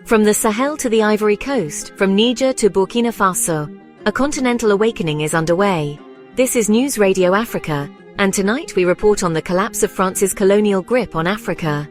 From the Sahel to the Ivory Coast, from Niger to Burkina Faso, a continental awakening is underway. This is News Radio Africa, and tonight we report on the collapse of France's colonial grip on Africa.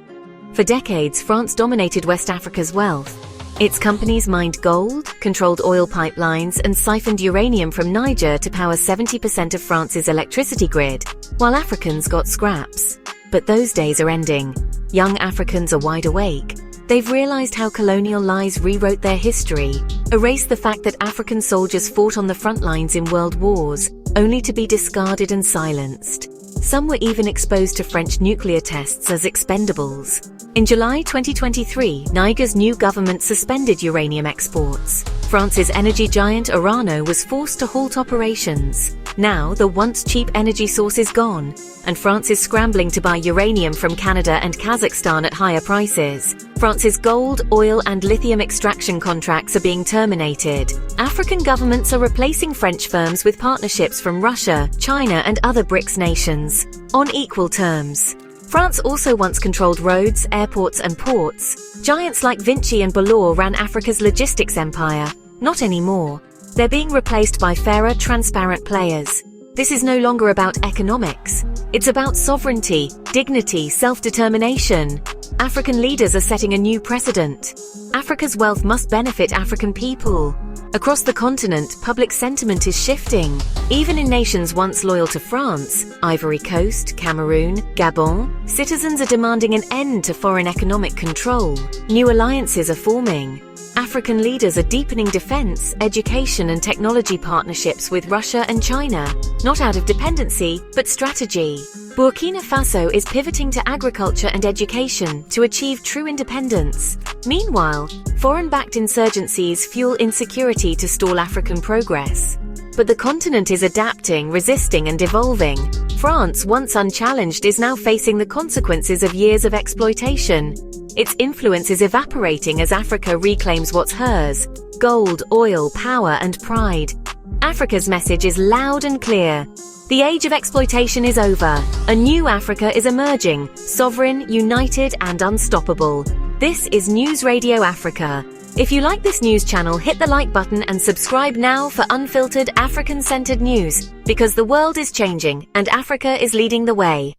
For decades, France dominated West Africa's wealth. Its companies mined gold, controlled oil pipelines, and siphoned uranium from Niger to power 70% of France's electricity grid, while Africans got scraps. But those days are ending. Young Africans are wide awake. They've realized how colonial lies rewrote their history, erased the fact that African soldiers fought on the front lines in world wars, only to be discarded and silenced. Some were even exposed to French nuclear tests as expendables. In July 2023, Niger's new government suspended uranium exports. France's energy giant Orano was forced to halt operations. Now, the once cheap energy source is gone, and France is scrambling to buy uranium from Canada and Kazakhstan at higher prices. France's gold, oil, and lithium extraction contracts are being terminated. African governments are replacing French firms with partnerships from Russia, China, and other BRICS nations, on equal terms. France also once controlled roads, airports, and ports. Giants like Vinci and Ballor ran Africa's logistics empire. Not anymore. They're being replaced by fairer, transparent players. This is no longer about economics. It's about sovereignty, dignity, self-determination. African leaders are setting a new precedent. Africa's wealth must benefit African people. Across the continent, public sentiment is shifting. Even in nations once loyal to France, Ivory Coast, Cameroon, Gabon, citizens are demanding an end to foreign economic control. New alliances are forming. African leaders are deepening defense, education, and technology partnerships with Russia and China, not out of dependency, but strategy. Burkina Faso is pivoting to agriculture and education to achieve true independence. Meanwhile, foreign-backed insurgencies fuel insecurity to stall African progress. But the continent is adapting, resisting, and evolving. France, once unchallenged, is now facing the consequences of years of exploitation. Its influence is evaporating as Africa reclaims what's hers: gold, oil, power, and pride. Africa's message is loud and clear. The age of exploitation is over. A new Africa is emerging, sovereign, united, and unstoppable. This is News Radio Africa. If you like this news channel, hit the like button and subscribe now for unfiltered, African-centered news, because the world is changing and Africa is leading the way.